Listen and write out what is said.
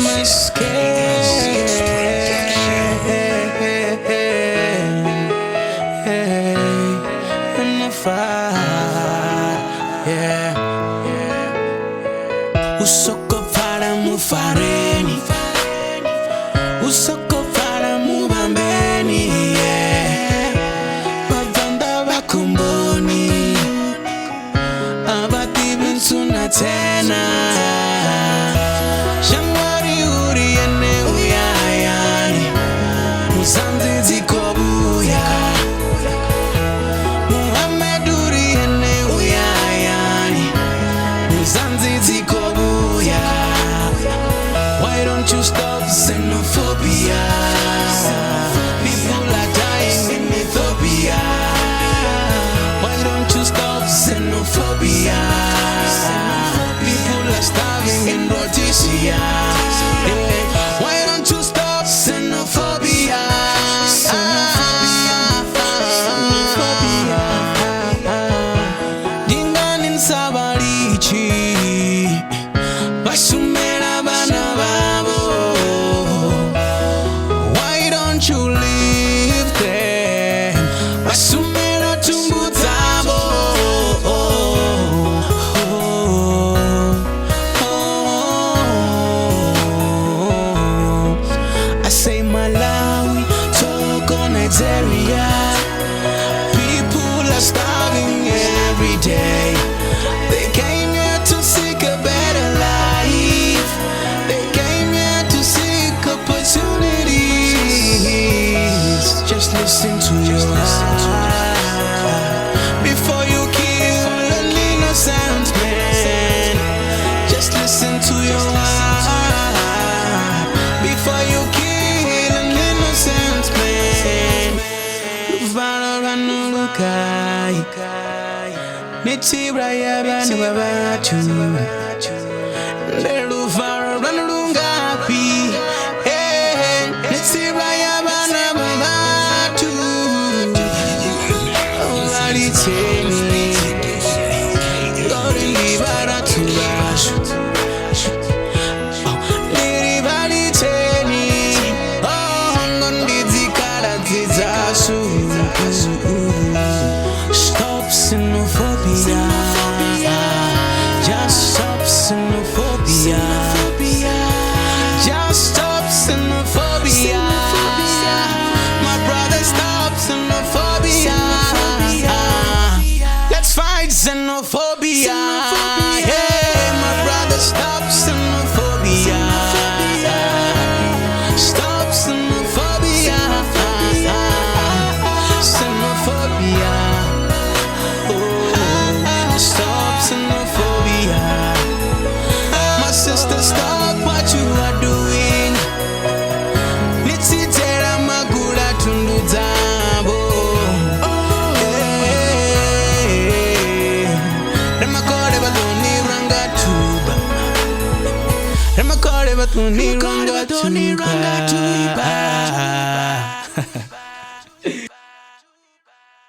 my skin. And the fire, yeah. Usoko para mufareni, usoko para mubambeni, yeah. Bavanda bakumboni, abati binsuna tena. Shambari uri ene uyayani, musanzi zikobuya. Muhammad uri ene uyayani, musanzi zikobuya. Why don't you stop xenophobia? People are dying in Ethiopia. Why don't you stop xenophobia? People are starving in Rhodesia. Why don't you stop xenophobia? Dinganin sabarichi, basumera bana babo. Why don't you leave them? Basumera tumbutabo. I say Malawi, Togo, Nigeria. People are starving every day. They came here to seek a better life. They came here to seek opportunities. Just listen to your heart before you kill an innocent man. Just listen to your heart before you kill an innocent man. Luvaranukai Nitibra yabani babatu Leluvaranungapi Nitibra yabana babatu Valiteni Lorin libaratu bashu Liri valiteni Oh ngondi kara tizasu. Stop xenophobia. Just stop xenophobia. Just stop xenophobia. My brother, stop xenophobia. Let's fight xenophobia. Hey, my brother, stop xenophobia. Stop xenophobia. Xenophobia. Stop xenophobia. My sister, stop what you are doing. Nitsitera magura tunduzabo. Remakore batuni ranga tuba. Remakore batuni ranga tuba.